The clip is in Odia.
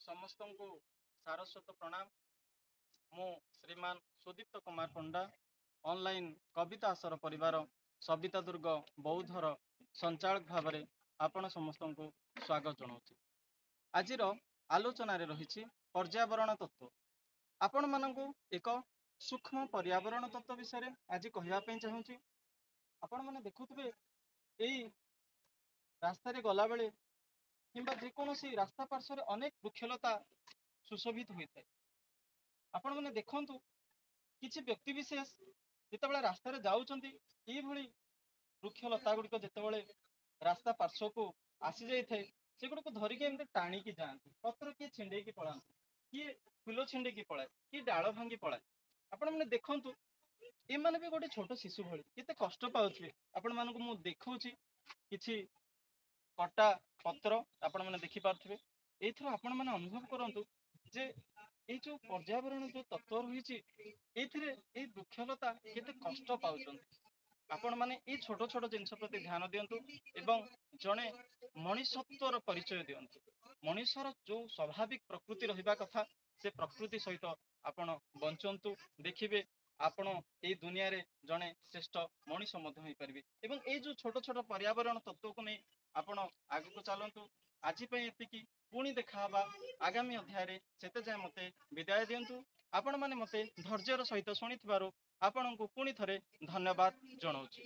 ସମସ୍ତଙ୍କୁ ସାରସ୍ୱତ ପ୍ରଣାମ। ମୁଁ ଶ୍ରୀମାନ ସୁଦୀପ୍ତ କୁମାର ପଣ୍ଡା ଅନଲାଇନ୍ କବିତା ଆସର ପରିବାର ସବିତା ଦୁର୍ଗ ବୌଦ୍ଧର ସଞ୍ଚାଳକ ଭାବରେ ଆପଣ ସମସ୍ତଙ୍କୁ ସ୍ୱାଗତ ଜଣାଉଛି। ଆଜିର ଆଲୋଚନାରେ ରହିଛି ପର୍ଯ୍ୟାବରଣ ତତ୍ତ୍ୱ। ଆପଣମାନଙ୍କୁ ଏକ ସୂକ୍ଷ୍ମ ପର୍ଯ୍ୟାବରଣ ତତ୍ତ୍ୱ ବିଷୟରେ ଆଜି କହିବା ପାଇଁ ଚାହୁଁଛି। ଆପଣମାନେ ଦେଖୁଥିବେ ଏଇ ରାସ୍ତାରେ ଗଲାବେଳେ କିମ୍ବା ଯେକୌଣସି ରାସ୍ତା ପାର୍ଶ୍ୱରେ ଅନେକ ବୃକ୍ଷଲତା ସୁଶୋଭିତ ହୋଇଥାଏ। ଆପଣମାନେ ଦେଖନ୍ତୁ କିଛି ବ୍ୟକ୍ତି ବିଶେଷ ଯେତେବେଳେ ରାସ୍ତାରେ ଯାଉଛନ୍ତି ଏଇଭଳି ବୃକ୍ଷଲତା ଗୁଡ଼ିକ ଯେତେବେଳେ ରାସ୍ତା ପାର୍ଶ୍ୱକୁ ଆସି ଯାଇଥାଏ ସେଗୁଡ଼ିକୁ ଧରିକି ଏମିତି ଟାଣିକି ଯାଆନ୍ତି। ପତ୍ର କିଏ ଛିଣ୍ଡେଇକି ପଳାନ୍ତି, କିଏ ଫୁଲ ଛିଣ୍ଡେଇକି ପଳାଏ, କିଏ ଡାଳ ଭାଙ୍ଗି ପଳାଏ। ଆପଣମାନେ ଦେଖନ୍ତୁ ଏମାନେ ବି ଗୋଟେ ଛୋଟ ଶିଶୁ ଭଳି କେତେ କଷ୍ଟ ପାଉଥିବେ। ଆପଣମାନଙ୍କୁ ମୁଁ ଦେଖଉଛି କିଛି କଟା ପତ୍ର ଆପଣମାନେ ଦେଖିପାରୁଥିବେ। ଏଇଥିରୁ ଆପଣମାନେ ଅନୁଭବ କରନ୍ତୁ ଯେ ଏଇ ଯୋଉ ପର୍ଯ୍ୟାବରଣ ଯୋଉ ତତ୍ତ୍ୱ ରହିଛି ଏଇଥିରେ ଏଇ ବୃକ୍ଷଲତା କେତେ କଷ୍ଟ ପାଉଛନ୍ତି। ଆପଣମାନେ ଏଇ ଛୋଟ ଛୋଟ ଜିନିଷ ପ୍ରତି ଧ୍ୟାନ ଦିଅନ୍ତୁ ଏବଂ ଜଣେ ମଣିଷତ୍ୱର ପରିଚୟ ଦିଅନ୍ତୁ। ମଣିଷର ଯୋଉ ସ୍ୱାଭାବିକ ପ୍ରକୃତି ରହିବା କଥା ସେ ପ୍ରକୃତି ସହିତ ଆପଣ ବଞ୍ଚନ୍ତୁ। ଦେଖିବେ ଆପଣ ଏଇ ଦୁନିଆରେ ଜଣେ ଶ୍ରେଷ୍ଠ ମଣିଷ ମଧ୍ୟ ହେଇପାରିବେ। ଏବଂ ଏଇ ଯୋଉ ଛୋଟ ଛୋଟ ପର୍ଯ୍ୟାବରଣ ତତ୍ତ୍ୱକୁ ନେଇ ଆପଣ ଆଗକୁ ଚାଲନ୍ତୁ। ଆଜି ପାଇଁ ଏତିକି, ପୁଣି ଦେଖାହବା ଆଗାମୀ ଅଧ୍ୟାୟରେ। ସେତେ ଯାଏ ମତେ ବିଦାୟ ଦିଅନ୍ତୁ। ଆପଣମାନେ ମତେ ଧୈର୍ଯ୍ୟର ସହିତ ଶୁଣିଥିବାରୁ ଆପଣଙ୍କୁ ପୁଣି ଥରେ ଧନ୍ୟବାଦ ଜଣାଉଛି।